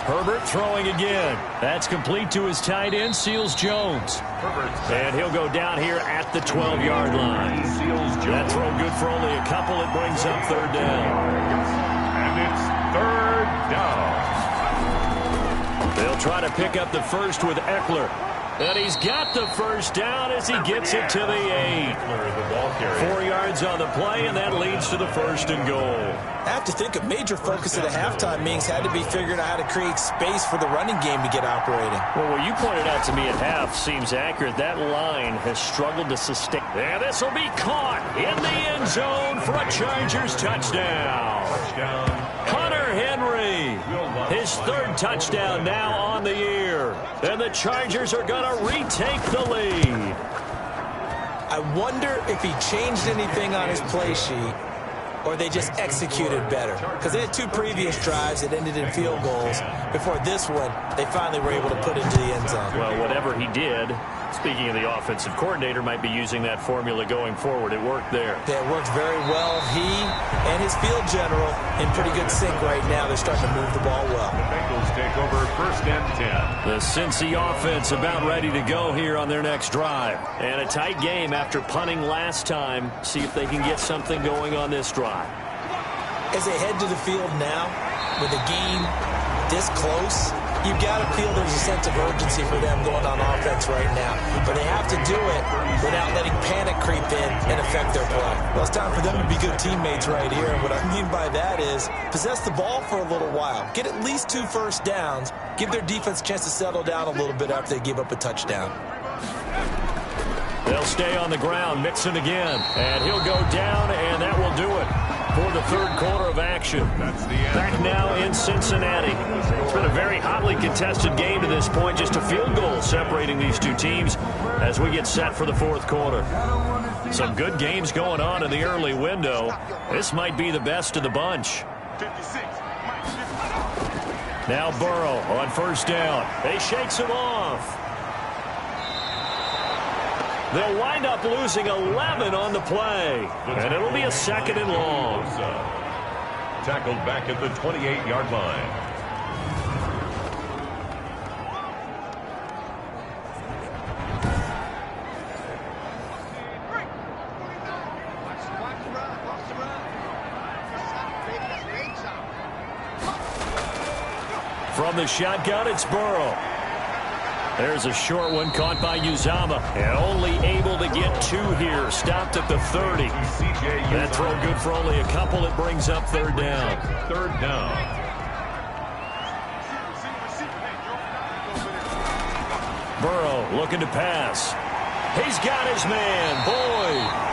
Herbert throwing again. That's complete to his tight end, Seals Jones. And he'll go down here at the 12-yard line. That throw good for only a couple. It brings up 3rd down. And it's 3rd down. They'll try to pick up the first with Eckler. And he's got the first down as he gets it to the 8. 4 yards on the play, and that leads to the 1st and goal. I have to think a major focus of the halftime meetings had to be figuring out how to create space for the running game to get operating. Well, what you pointed out to me at half seems accurate. That line has struggled to sustain. And this will be caught in the end zone for a Chargers touchdown. Hunter Henry, his 3rd touchdown now on the year. And the Chargers are going to retake the lead. I wonder if he changed anything on his play sheet or they just executed better. Because they had 2 previous drives that ended in field goals. Before this one, they finally were able to put it into the end zone. Well, whatever he did, speaking of the offensive coordinator, might be using that formula going forward. It worked there. Yeah, it worked very well. He and his field general in pretty good sync right now. They're starting to move the ball well. The Bengals take over 1st and 10. The Cincy offense about ready to go here on their next drive. And a tight game after punting last time. See if they can get something going on this drive. As they head to the field now, with a game this close, you've got to feel there's a sense of urgency for them going on offense right now. But they have to do it without letting panic creep in and affect their play. Well, it's time for them to be good teammates right here. And what I mean by that is possess the ball for a little while. Get at least 2 first downs. Give their defense a chance to settle down a little bit after they give up a touchdown. They'll stay on the ground, Mixon again. And he'll go down, and that will do it for the 3rd quarter of action. Back now in Cincinnati. It's been a very hotly contested game to this point. Just a field goal separating these 2 teams as we get set for the 4th quarter. Some good games going on in the early window. This might be the best of the bunch. Now Burrow on 1st down. He shakes him off. They'll wind up losing 11 on the play. And it'll be a 2nd and long. Tackled back at the 28-yard line. From the shotgun, it's Burrow. There's a short one caught by Uzama. And only able to get 2 here. Stopped at the 30. That throw good for only a couple. It brings up 3rd down. 3rd down. Burrow looking to pass. He's got his man, Boyd.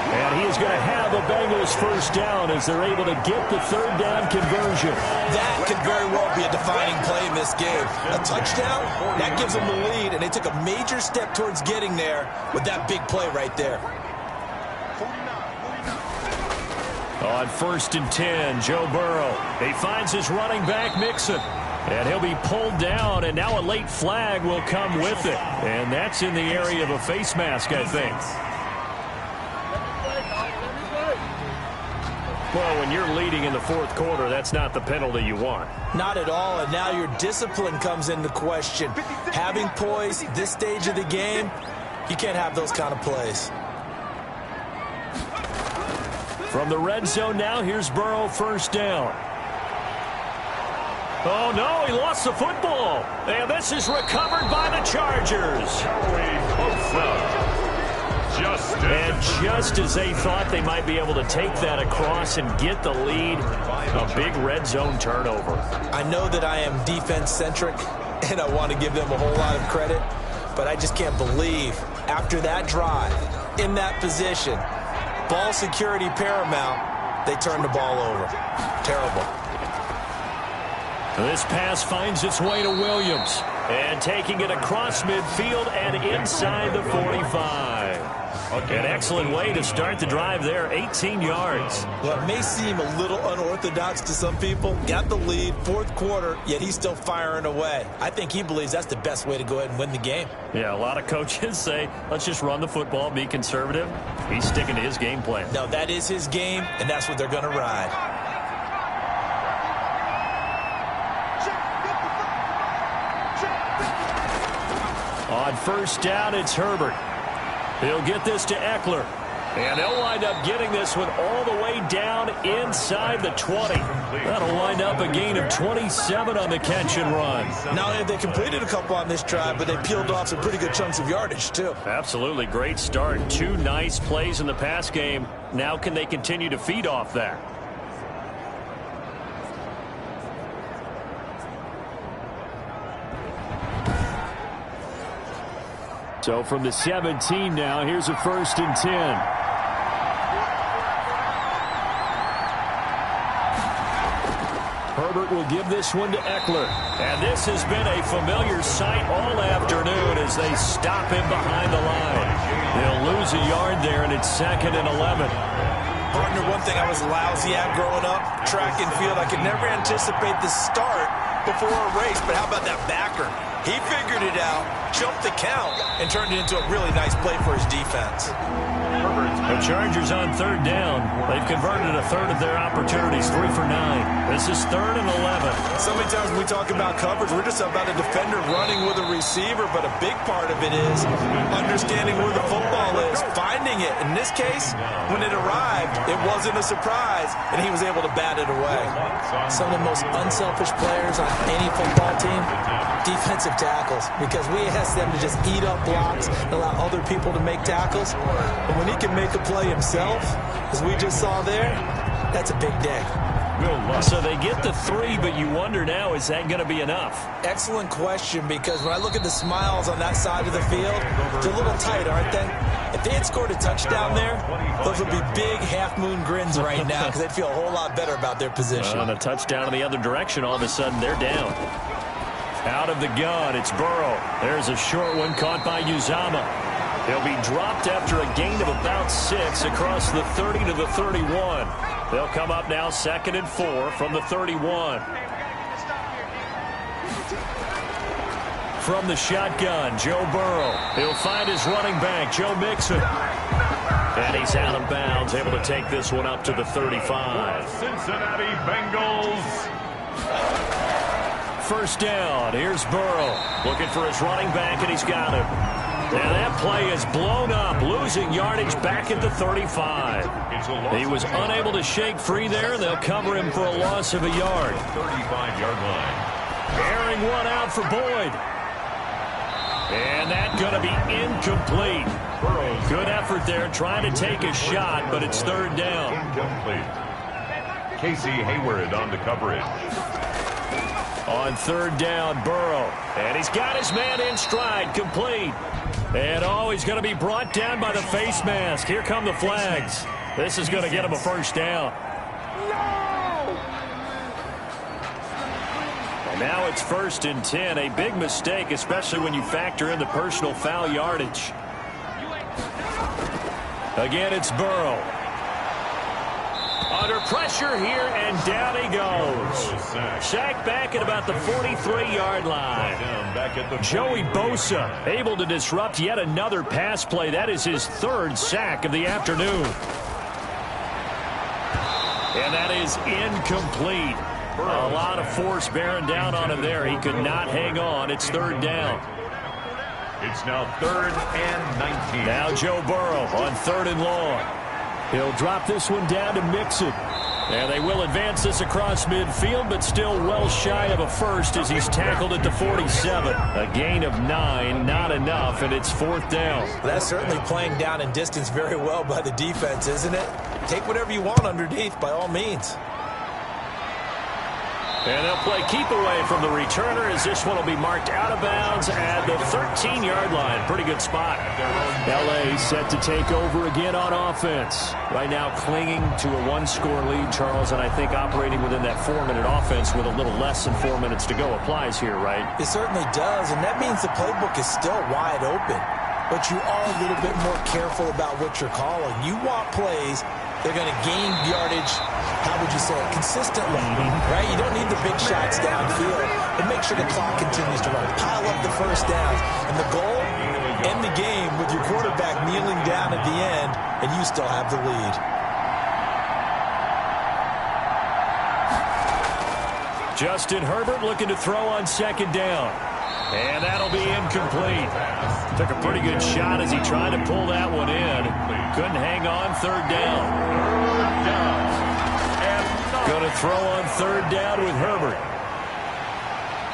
And he is going to have a Bengals 1st down as they're able to get the 3rd down conversion. That could very well be a defining play in this game. A touchdown, that gives them the lead, and they took a major step towards getting there with that big play right there. On 1st and 10, Joe Burrow. He finds his running back, Mixon. And he'll be pulled down, and now a late flag will come with it. And that's in the area of a face mask, I think. Well, when you're leading in the 4th quarter, that's not the penalty you want. Not at all, and now your discipline comes into question. Having poise this stage of the game, you can't have those kind of plays. From the red zone now, here's Burrow 1st down. Oh, no, he lost the football. And this is recovered by the Chargers. And just as they thought they might be able to take that across and get the lead, a big red zone turnover. I know that I am defense-centric, and I want to give them a whole lot of credit, but I just can't believe after that drive, in that position, ball security paramount, they turned the ball over. Terrible. This pass finds its way to Williams. And taking it across midfield and inside the 45. An excellent way to start the drive there, 18 yards. Well, it may seem a little unorthodox to some people. Got the lead, 4th quarter, yet he's still firing away. I think he believes that's the best way to go ahead and win the game. Yeah, a lot of coaches say, let's just run the football, be conservative. He's sticking to his game plan. No, that is his game, and that's what they're going to ride. On 1st down, it's Herbert. He'll get this to Eckler. And they'll wind up getting this one all the way down inside the 20. That'll wind up a gain of 27 on the catch and run. Now, they completed a couple on this drive, but they peeled off some pretty good chunks of yardage, too. Absolutely great start. 2 nice plays in the pass game. Now can they continue to feed off that? So from the 17 now, here's a 1st and 10. Herbert will give this one to Eckler. And this has been a familiar sight all afternoon as they stop him behind the line. They'll lose a yard there, and it's 2nd and 11. Partner, one thing I was lousy at growing up, track and field, I could never anticipate the start before a race, but how about that backer? He figured it out, jumped the count, and turned it into a really nice play for his defense. The Chargers on 3rd down. They've converted a third of their opportunities, 3 for 9. This is 3rd and 11. So many times when we talk about coverage, we're just about a defender running with a receiver, but a big part of it is understanding where the football is, finding it. In this case, when it arrived, it wasn't a surprise, and he was able to bat it away. Some of the most unselfish players on any football team, defensive tackles, because we ask them to just eat up blocks and allow other people to make tackles. But when he can make a play himself, as we just saw there, that's a big day. So they get the 3, but you wonder now, is that going to be enough? Excellent question, because when I look at the smiles on that side of the field, they're a little tight, aren't they? If they had scored a touchdown there, those would be big half-moon grins right now because they'd feel a whole lot better about their position. On a touchdown in the other direction, all of a sudden they're down. Out of the gun, it's Burrow. There's a short one caught by Uzama. He'll be dropped after a gain of about 6 across the 30 to the 31. They'll come up now 2nd and 4 from the 31. From the shotgun, Joe Burrow. He'll find his running back, Joe Mixon. And he's out of bounds, able to take this one up to the 35. Cincinnati Bengals. 1st down. Here's Burrow looking for his running back, and he's got him. And that play is blown up, losing yardage back at the 35. He was unable to shake free there, and they'll cover him for a loss of a yard. 35-yard line. Airing one out for Boyd. And that's going to be incomplete. Good effort there, trying to take a shot, but it's 3rd down. Incomplete. Casey Hayward on the coverage. On 3rd down, Burrow. And he's got his man in stride, complete. And he's going to be brought down by the face mask. Here come the flags. This is going to get him a 1st down. And now it's 1st and 10. A big mistake, especially when you factor in the personal foul yardage. Again, it's Burrow. Under pressure here, and down he goes. Sacked back at about the 43-yard line. Joey Bosa able to disrupt yet another pass play. That is his 3rd sack of the afternoon. And that is incomplete. A lot of force bearing down on him there. He could not hang on. It's 3rd down. It's now 3rd and 19. Now Joe Burrow on 3rd and long. He'll drop this one down to Mixon. And they will advance this across midfield, but still well shy of a 1st as he's tackled at the 47. A gain of 9, not enough, and it's 4th down. That's certainly playing down in distance very well by the defense, isn't it? Take whatever you want underneath, by all means. And they'll play keep away from the returner as this one will be marked out of bounds at the 13-yard line. Pretty good spot. L.A. set to take over again on offense. Right now clinging to a 1-score lead, Charles, and I think operating within that 4-minute offense with a little less than 4 minutes to go applies here, right? It certainly does, and that means the playbook is still wide open. But you are a little bit more careful about what you're calling. You want plays they're going to gain yardage, how would you say it, consistently, right? You don't need the big shots downfield, but make sure the clock continues to run. Pile up the 1st downs. And the goal, end the game with your quarterback kneeling down at the end, and you still have the lead. Justin Herbert looking to throw on 2nd down. And that'll be incomplete. Took a pretty good shot as he tried to pull that one in. Couldn't hang on. Third down. Going to throw on third down with Herbert.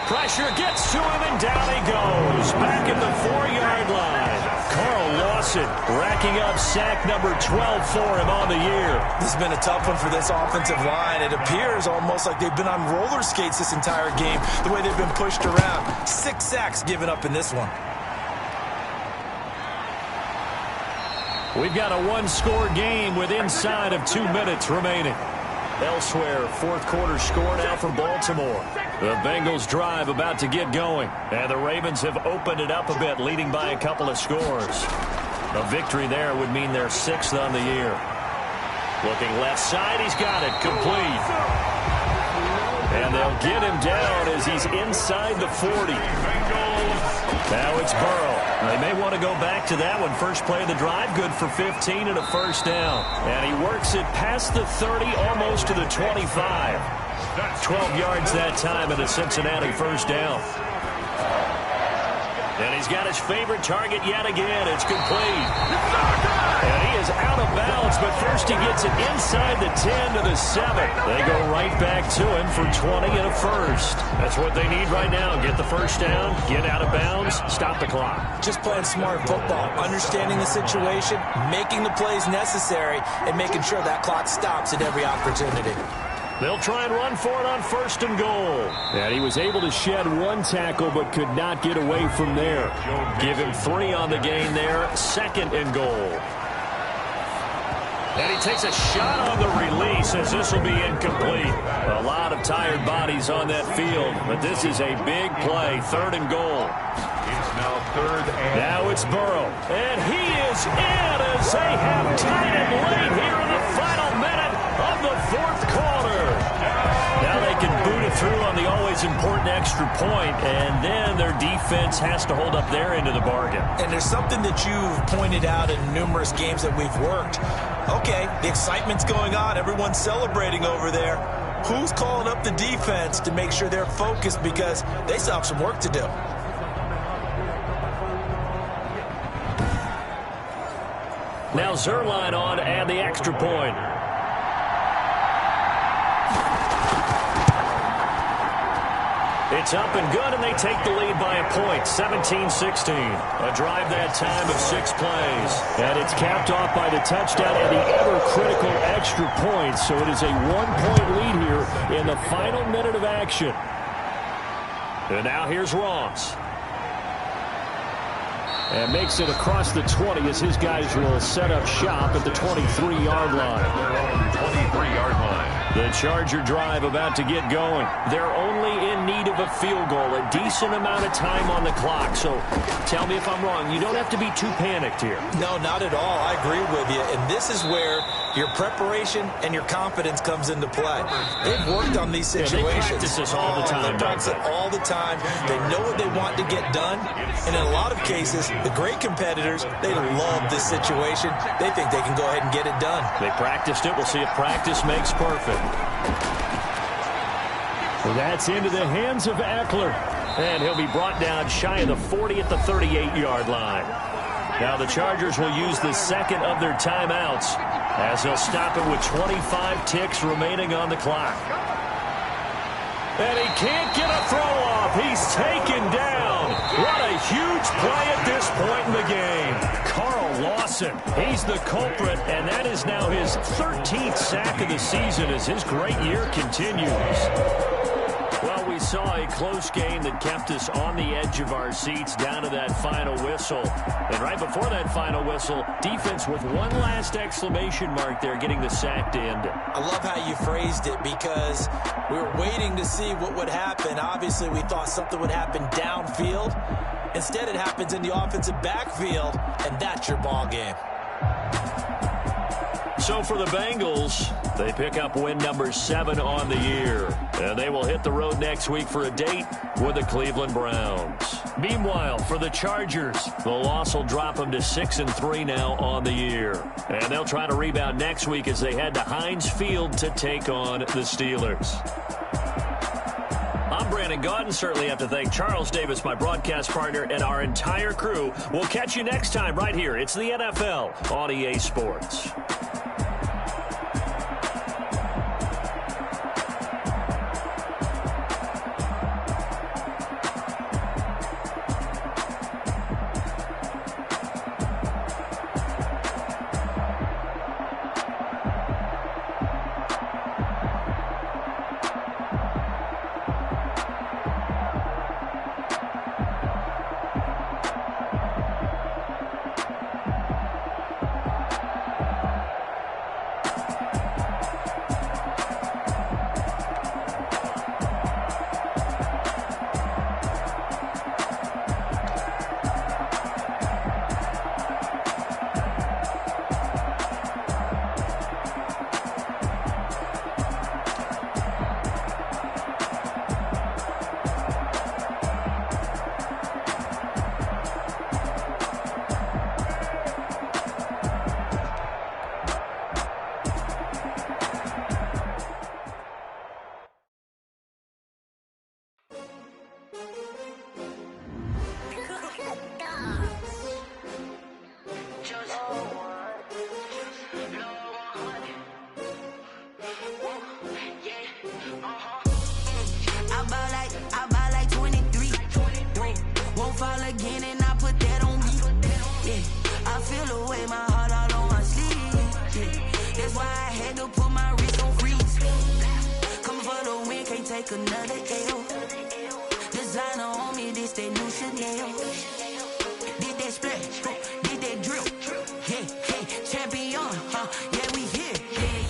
Pressure gets to him, and down he goes. Back at the 4-yard line. Carl Lawson racking up sack number 12 for him on the year. This has been a tough one for this offensive line. It appears almost like they've been on roller skates this entire game, the way they've been pushed around. 6 sacks given up in this one. We've got a one-score game with inside of 2 minutes remaining. Elsewhere, fourth quarter score now for Baltimore. The Bengals drive about to get going, and the Ravens have opened it up a bit, leading by a couple of scores. A victory there would mean they're 6th on the year. Looking left side, he's got it, complete. And they'll get him down as he's inside the 40. Now it's Burrow. They may want to go back to that one. First play of the drive, good for 15 and a first down. And he works it past the 30, almost to the 25. 12 yards that time and a Cincinnati first down. And he's got his favorite target yet again. It's complete. And he is out of bounds, but first he gets it inside the 10 to the 7. They go right back to him for 20 and a first. That's what they need right now. Get the first down, get out of bounds, stop the clock. Just playing smart football, understanding the situation, making the plays necessary, and making sure that clock stops at every opportunity. They'll try and run for it on first and goal. And he was able to shed one tackle but could not get away from there. Give him 3 on the gain there, second and goal. And he takes a shot on the release as this will be incomplete. A lot of tired bodies on that field, but this is a big play, third and goal. It's now third and... Now it's Burrow, and he is in as they have tied it late here in the final minute of the fourth quarter. Now they can boot it through on the always important extra point, and then their defense has to hold up their end of the bargain. And there's something that you've pointed out in numerous games that we've worked. Okay, the excitement's going on. Everyone's celebrating over there. Who's calling up the defense to make sure they're focused because they still have some work to do? Now Zerline on to add the extra point. It's up and good, and they take the lead by a point, 17-16. A drive that time of 6 plays. And it's capped off by the touchdown and the ever-critical extra point. So it is a 1-point lead here in the final minute of action. And now here's Ross. And makes it across the 20 as his guys will set up shop at the 23-yard line. 23-yard line. The Charger drive about to get going. They're only in need of a field goal, a decent amount of time on the clock. So tell me if I'm wrong. You don't have to be too panicked here. No, not at all. I agree with you. And this is where your preparation and your confidence comes into play. They've worked on these situations. Yeah, they practice this all the time. They practice it all the time. They know what they want to get done. And in a lot of cases, the great competitors, they love this situation. They think they can go ahead and get it done. They practiced it. We'll see if practice makes perfect. Well, that's into the hands of Eckler. And he'll be brought down shy of the 40 at the 38-yard line. Now the Chargers will use the second of their timeouts as they'll stop it with 25 ticks remaining on the clock. And he can't get a throw off. He's taken down. What a huge play at this point in the game. Carl Lawson, he's the culprit, and that is now his 13th sack of the season as his great year continues. Well, we saw a close game that kept us on the edge of our seats down to that final whistle. And right before that final whistle, defense with one last exclamation mark there, getting the sack to end it. I love how you phrased it because we were waiting to see what would happen. Obviously, we thought something would happen downfield. Instead, it happens in the offensive backfield, and that's your ball game. So for the Bengals, they pick up win number 7 on the year. And they will hit the road next week for a date with the Cleveland Browns. Meanwhile, for the Chargers, the loss will drop them to 6-3 now on the year. And they'll try to rebound next week as they head to Heinz Field to take on the Steelers. I'm Brandon Brandon Gaudin. Certainly have to thank Charles Davis, my broadcast partner, and our entire crew. We'll catch you next time right here. It's the NFL on EA Sports. I buy like 23. Won't fall again and I put that on me. Yeah, I feel the way, my heart all on my sleeve. Yeah, that's why I had to put my wrist on freeze. Coming for the win, can't take another L. Designer on me, this that new Chanel. Did that splash, did that drill. Yeah, champion, yeah, we here.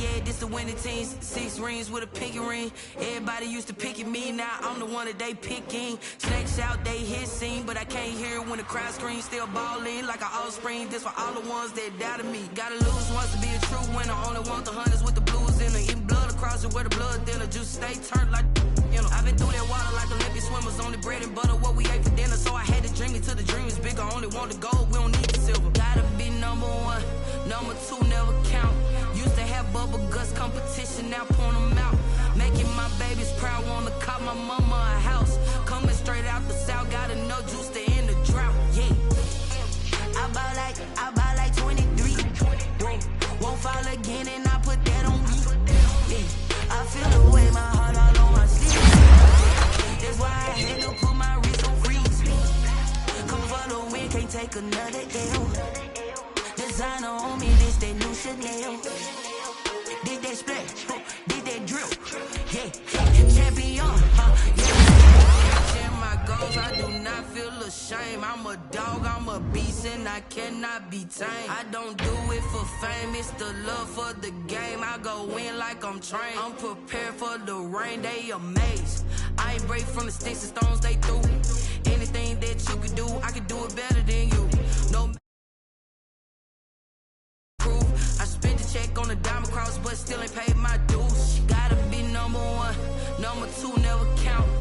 Yeah, this the winning team. 6 rings with a pinky ring. Everybody used to pick at me, now I'm the one that they picking. Snakes out, they hit scene, but I can't hear it when the crowd screams. Still balling like an offspring. This for all the ones that doubted me. Gotta lose once to be a true winner. Only want the hunters with the blues in it. Eating blood across it where the blood thinner. Just stay turned like, you know. I've been through that water like Olympic swimmers. Only bread and butter, what we ate for dinner. So I had to dream it till the dream is bigger. Only want the gold, we don't need the silver. Gotta be number 1, number 2 never count. Used to have bubble guts competition, now point them out. Making my babies proud, wanna cop my mama a house. Coming straight out the south, got enough juice to end the drought. Yeah, I buy like 23. Won't fall again and I put that on me. Yeah, I feel the way, my heart all on my sleeve. That's why I had to put my wrist on freeze. Coming for the win, can't take another L. Designer on me, this that new Chanel. Did that splash, did that drill. Yeah, champion, yeah. Share my goals, I do not feel ashamed. I'm a dog, I'm a beast, and I cannot be tamed. I don't do it for fame, it's the love for the game. I go in like I'm trained. I'm prepared for the rain, they amazed. I ain't break from the sticks and stones they threw. Anything that you could do, I could do it better than you. No. I spent the check on the diamond cross, but still ain't paid my dues. Gotta be number 1, number 2 never count.